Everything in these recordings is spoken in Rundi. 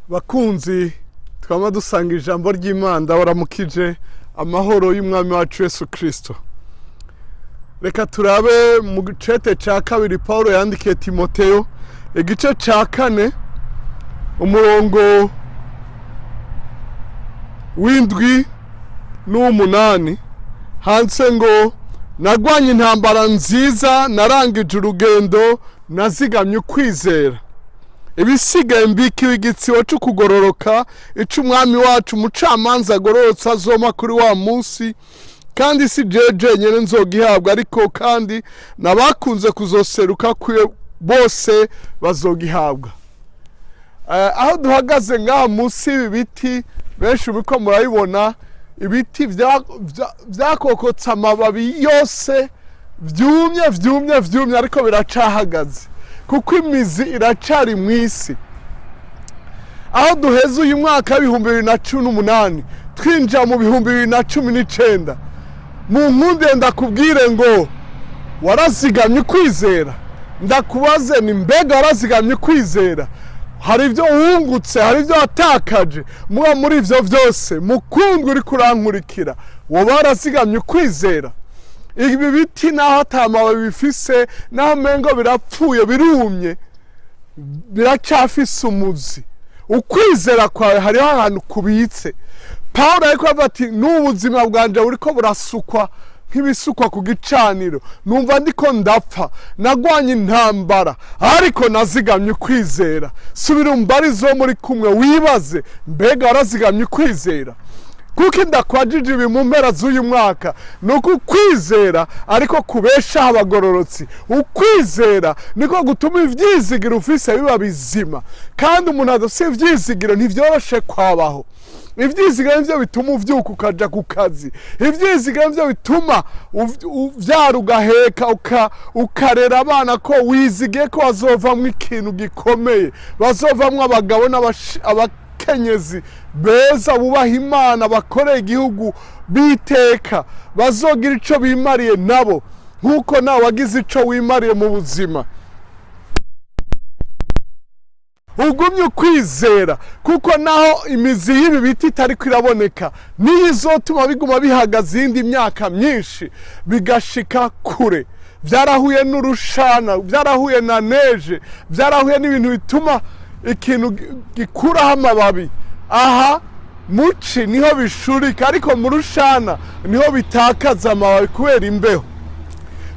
bakunzi twama dusanga ijambo ry'Imana waramukije amahoro y'umwami wacu Yesu Kristo. Reka turabe mu gicete ca kabiri Paulo yandikiye Timoteyo igice ca 4 umurongo w'indwi n'umunani handitse ngo nagwanye intambara nziza narangije urugendo nazigamye ukwizera ibisigaye mbikiwe igitsibo cyo kugororoka ico umwami wacu umucamanza agororotse azoma kuri wa munsi kandi si jeje nyene nzogihabwa ariko kandi nabakunze kuzoseruka kwe bose bazogihabwa. Aho duhagaze ngaha munsi y'ibiti benshi biko murabibona ibiti vyakokotsa amababi yose vyumye ariko biracahagaze kuko imizi iracari mw'isi. Aho duheze uyu mwaka w'ibihumbi 2018 twinjira mu 2019 mu nkunde ndakubwire ngo warazigamye kwizera. Ndakubaze ni mbega warazigamye kwizera? Hari ibyo wungutse, hari ibyo watakaje, muri ivyo vyose mukundwa uri kurankurikira woba warazigamye kwizera. Ibi biti naho atamababi bifise naho mengo birapfuye birumye biracafise umuzi. Ukwizera kwawe hari ahantu kubitse. Paulo ariko avuga ati n'ubuzima bwanje buriko burasukwa nk'ibisukwa ku gicaniro, numva ndiko ndapfa, nagwanye intambara ariko nazigamye kwizera. Subira umbarizo muri kumwe wibaze mbega warazigamye kwizera? Kuko ndakwajije ibi mu mpera z'uyu mwaka nuko kwizera ariko kubesha abagororotsi. Ukwizera niko gutuma ivyizigiro ufise biba bizima, kandi umuntu adafise ivyizigiro ntivyoroshe kwabaho. Ivyizigiro nivyo bituma uvyuka ukaja ku kazi, ivyizigiro nivyo bituma uvyara ugaheka ukarera abana ko wizigiye ko bazovamwo ikintu gikomeye, bazovamwo abagabo n'abakenyezi beza bubaha Imana bakoreye igihugu biteka, bazogira ico bimariye nabo nkuko nawe wagize ico wimariye mu buzima. Ugumye ukwizera kuko naho imizi y'ibi biti itariko iraboneka niyo izotuma biguma bihagaze indi myaka myinshi bigashika kure. Vyarahuye n'urushana, vyarahuye na neje, vyarahuye n'ibintu bituma ikintu gikuraho amababi. Aha muci niho bishurika ariko mu rushana niho bitakaza amababi kubera imbeho.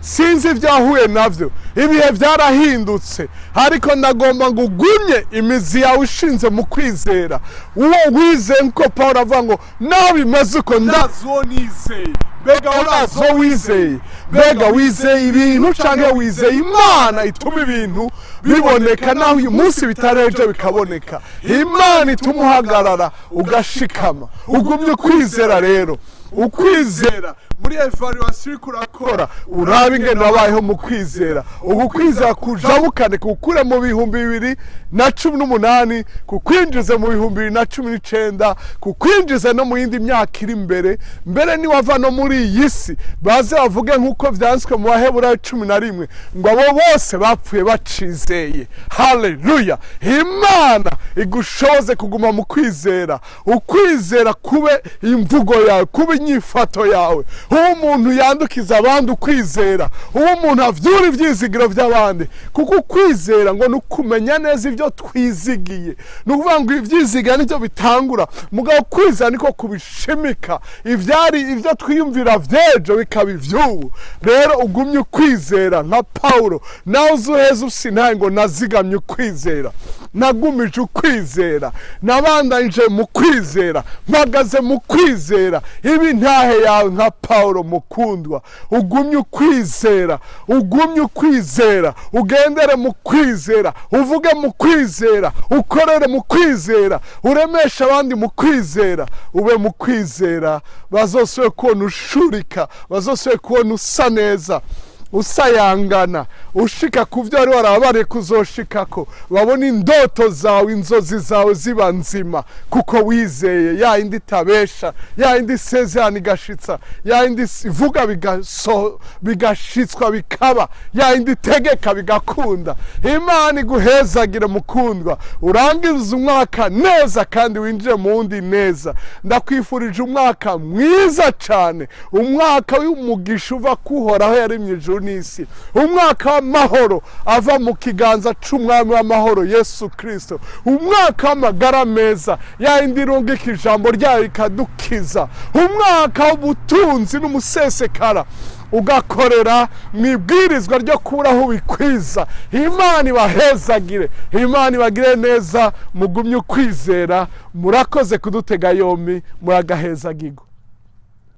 Sinzi vyahuye navyo, ibihe vyarahindutse, ariko ndagomba ngo ugumye imizi yawe ishinze mu kwizera. Uwo wizeye nko Paulo avuga ngo naho bimeze uko ndazo nizeye. Mbega urazo wizeye? Mbega wizeye ibintu canke wizeye Imana ituma ibintu biboneka naho uyu munsi bitareje bikaboneka? Imana ituma uhagarara ugashikama. Ugumye kwizera rero. Ukwizera muri evaluation kurakora urabe ingene wabayeho mu kwizera. Ubu kwizera kujabukane kukure mu 2018 kukwinjiza mu 2019 kukwinjiza no mu yindi myaka iri imbere. Mbere ni wava no muri iyi si baze bavuge nkuko vyanditswe mu Baheburayo 11 ngo abo bose bapfuye bacizeye. Haleluya! Imana igushoze kuguma mu kwizera. Ukwizera kube imvugo yawe, kube inyifato yawe. Umuntu yandukiza abandi ukwizera, umuntu avyura ivyizigiro vy'abandi. Kuko ukwizera ngo nukumenya neza ivyo twizigiye, nukuvuga ngo ivyizigira nivyo bitangura, mugabo kwizera niko kubishimika ivyo twiyumvira vyejo bikaba ivyubu. Rero ugumye ukwizera nka Paulo, nawe uzoheza usintaye ngo nazigamye ukwizera, nagumije ukwizera, nabandanyije mu kwizera, mpagaze mu kwizera. Ibi ntahe yawe nka Paulo mukundwa. Ugumye ukwizera, ugumye ukwizera, ugendere mu kwizera, uvuge mu kwizera, ukorere mu kwizera, uremesha abandi mu kwizera. Ube mu kwizera bazosubire kubona ushurika, bazosubire kubona usa neza. usayangana ushika ku byo wari warabariye kuzoshikako, babona indoto zawe, inzozi zawe ziba nzima, kuko wizeye ya yindi itabesha, ya yindi isezerana igashitsa, ya yindi ivuga bigashitswa bikaba, ya yindi itegeka bigakunda. Imana iguhezagire mukundwa, urangize umwaka neza kandi winjire mu wundi neza. Ndakwifurije umwaka mwiza cyane, umwaka w'umugisha uva kuhoraho yaremye ijuru n'isi, umwaka w'amahoro ava mu kiganza c'umwami w'amahoro Yesu Kristo, umwaka w'amagara meza, ya yindi irungika ijambo ryayo ikadukiza, umwaka w'ubutunzi n'umusesekara ugakorera mu ibwirizwa ryo kuburaho ubikwiza. Imana ibahezagire, Imana ibagire neza, mugumye ukwizera. Murakoze kudutega yombi, muragahezagirwa.